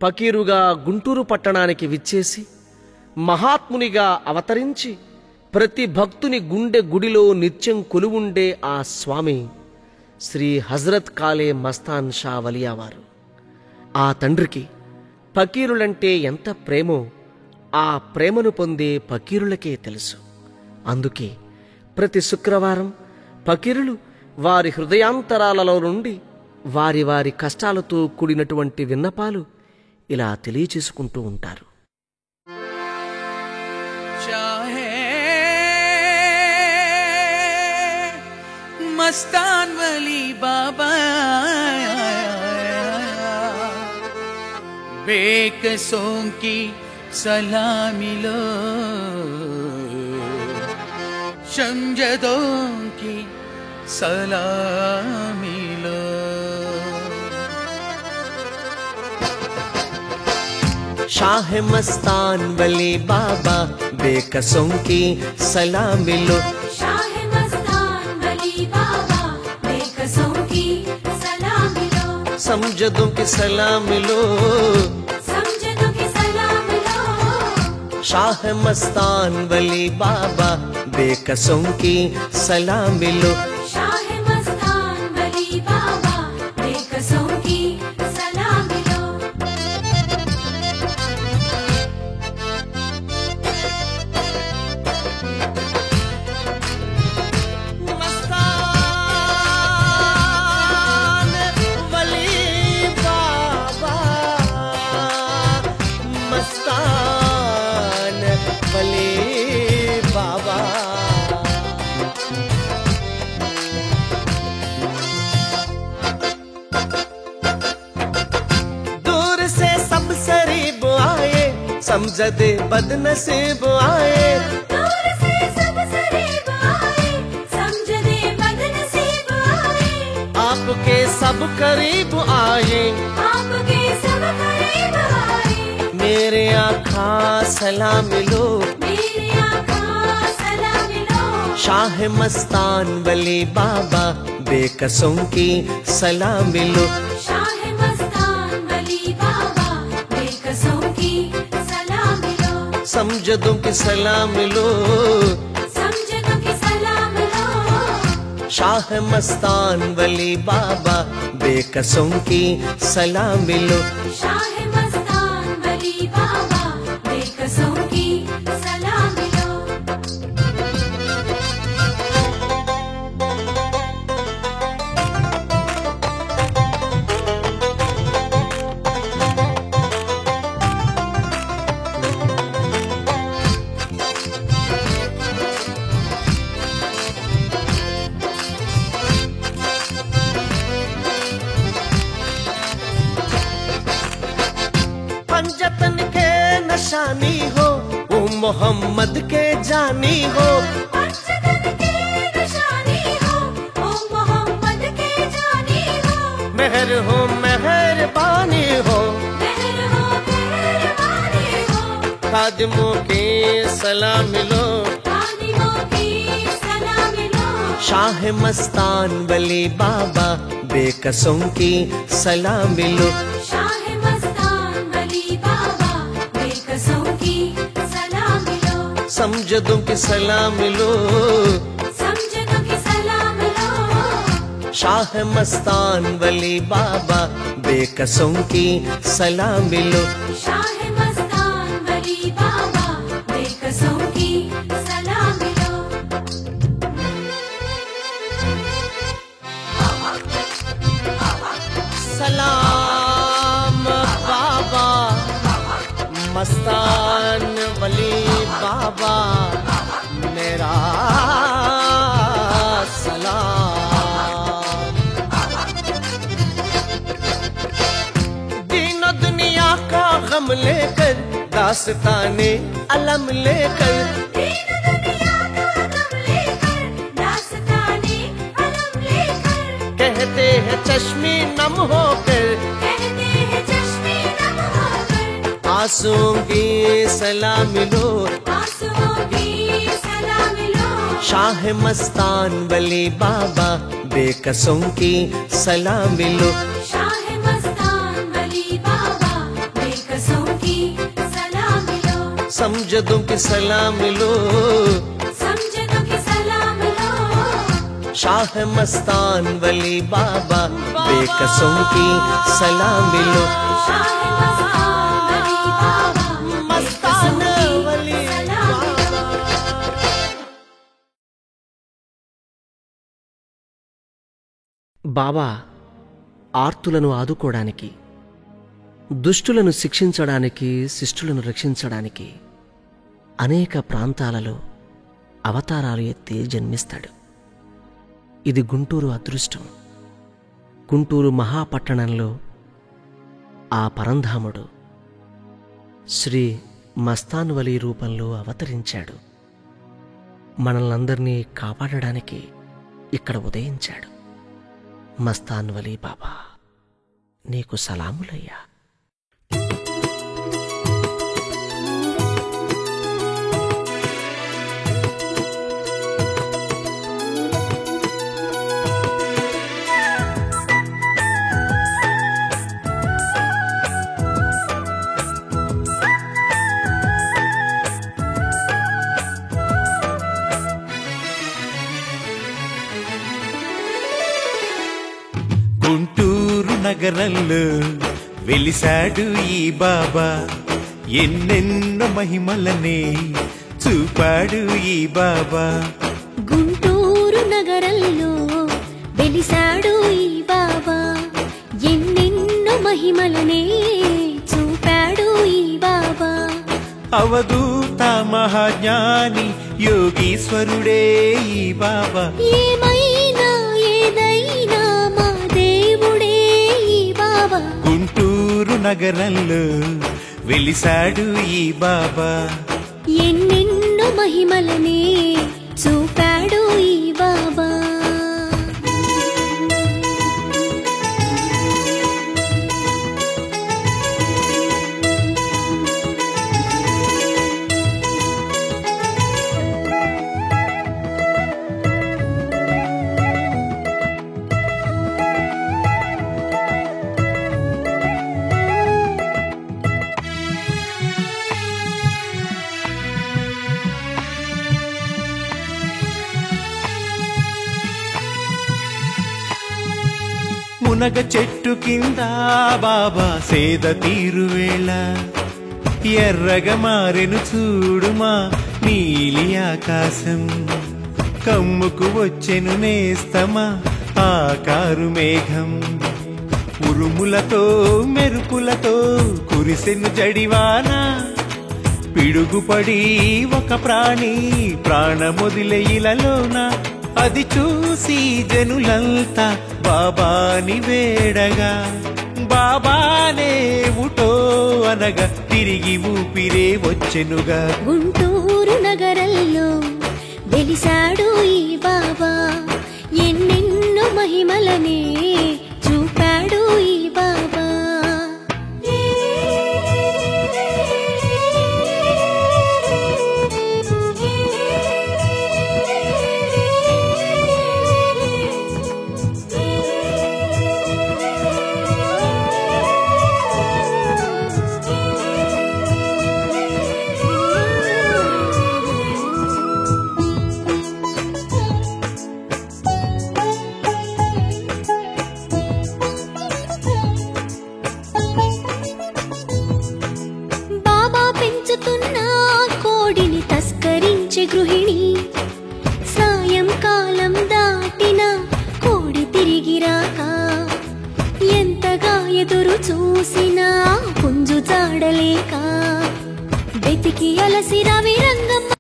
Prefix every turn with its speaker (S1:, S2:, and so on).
S1: ఫకీరుగా గుంటూరు పట్టణానికి విచ్చేసి మహాత్మునిగా అవతరించి ప్రతి భక్తుని గుండె గుడిలో నిత్యం కొలువుండే ఆ స్వామి శ్రీ హజరత్ కాలే మస్తాన్ షా వలియావారు. ఆ తండ్రికి ఫకీరులంటే ఎంత ప్రేమో ఆ ప్రేమను పొందే ఫకీరులకే తెలుసు. అందుకే ప్రతి శుక్రవారం ఫకీరులు వారి హృదయాంతరాలలో నుండి వారి వారి కష్టాలతో కూడినటువంటి విన్నపాలు ఇలా తెలియచేసుకుంటూ ఉంటారు.
S2: मस्तान वली बाबा बेकसों की सलामी लो, शमजदों की सलामी लो।
S1: शाह मस्तान वली बाबा बेकसों की सलामी लो, समझदों की सलाम लो,
S3: समझदों की सलाम लो।
S1: शाह मस्तान वली बाबा बेकसों की सलाम लो,
S3: शाह मस्तान वली बाबा बेकसों की सलाम लो।
S1: समझदे बदनसीब आए,
S3: दूर से सब सरीब आए, समझदे बदनसीब आए।
S1: आपके सब करीब आए,
S3: आपके सब करीब आए।
S1: मेरे आका सलाम लो,
S3: मेरे आका सलाम लो।
S1: शाह मस्तान वली बाबा बेकसों की सलाम लो,
S3: शाह मस्तान वली बाबा बेकसों की
S1: समझदों की सलाम लो,
S3: समझदों की सलाम लो।
S1: शाह मस्तान वली बाबा बेकसों की सलाम लो,
S3: शाह मस्तान वली बाबा बेकसों की सलाम लो।
S1: पंजतन के नशानी हो ओ मोहम्मद के जानी हो,
S3: पंजतन के नशानी हो ओ मोहम्मद के जानी हो।
S1: मेहर हो मेहरबानी हो,
S3: मेहर हो मेहरबानी हो।
S1: खादिमों की सलाम लो,
S3: खादिमों की सलाम लो।
S1: शाह मस्तान वली बाबा बेकसों की सलाम लो,
S3: शाह मस्तान वली बाबा बेकसों की सलाम लो।
S1: समझदों की सलाम लो,
S3: समझदों की सलाम लो।
S1: शाह मस्तान वली बाबा बेकसों की सलाम लो,
S3: शाह मस्तान वली बाबा बेकसों की सलाम लो।
S1: सलाम बाबा मस्तान वली बाबा मेरा सलाम। दीन दुनिया का गम लेकर दास्ताने अलम लेकर,
S3: दीन दुनिया का गम लेकर दास्ताने अलम लेकर।
S1: कहते हैं चश्मे नम होकर,
S3: कहते हैं चश्मे नम होकर।
S1: आंसुओं की सलाम लो,
S3: आंसुओं की सलाम लो।
S1: शाह मस्तान वली बाबा बेकसों की सलाम लो,
S3: शाह मस्तान वली बाबा
S1: समझदों की सलाम लो,
S3: समझदों की सलाम लो।
S1: शाह मस्तान वली बाबा बेकसों की सलाम लो।
S3: शाह मस्तान वली बाबा
S1: मस्तान वली बाबा। బాబా ఆర్తులను ఆదుకోవడానికి, దుష్టులను శిక్షించడానికి, శిష్టులను రక్షించడానికి అనేక ప్రాంతాలలో అవతారాలు ఎత్తి జన్మిస్తాడు. ఇది గుంటూరు అదృష్టం. గుంటూరు మహాపట్టణంలో ఆ పరంధాముడు శ్రీ మస్తాన్ వలీ రూపంలో అవతరించాడు. మనల్నందరినీ కాపాడడానికి ఇక్కడ ఉదయించాడు. మస్తాన్ వలీ బాబా, నీకు సలాములయ్యా.
S2: గుంటూరు నగరంలో వెలిసాడు ఈ బాబా, ఎన్నెన్నో మహిమలనే చూపాడు ఈ బాబా.
S4: గుంటూరు నగరంలో వెలిసాడు ఈ బాబా, ఎన్నెన్నో మహిమలనే చూపాడు ఈ బాబా.
S2: అవధూత మహాజ్ఞాని యోగీశ్వరుడే ఈ బాబా.
S4: ఏమైనా ఏదైనా మా దేవుడే ఈ బాబా.
S2: గుంటూరు నగరంలో వెలిసాడు ఈ బాబా,
S4: ఎన్నెన్నో మహిమలనే చూపాడు ఈ బాబా.
S2: మునగ చెట్టు కింద బాబా సేద తీరువేళ, ఎర్రగా మారెను చూడుమా నీలి ఆకాశం. కమ్ముకు వచ్చెను నేస్తమా ఆకారు మేఘం, ఉరుములతో మెరుపులతో కురిసెను జడివాన. పిడుగుపడి ఒక ప్రాణి ప్రాణమొదిలే ఇలలోన, అది చూసి జనులంతా బాబాని వేడగా, బాబానే ఉటో అనగా తిరిగి ఊపిరే వచ్చెనుగా.
S4: గుంటూరు నగరంలో వెలిసాడు ఈ బాబా, ఎన్నెన్నో మహిమలనే చూపాడు ఈ బాబా. కోడిని తస్కరించే గృహిణి, సాయంకాలం దాటిన కోడి తిరిగి రాక, ఎంతగా ఎదురు చూసినా పుంజు చాడలేక, వెతికి అలసి రవి రంగమ్మ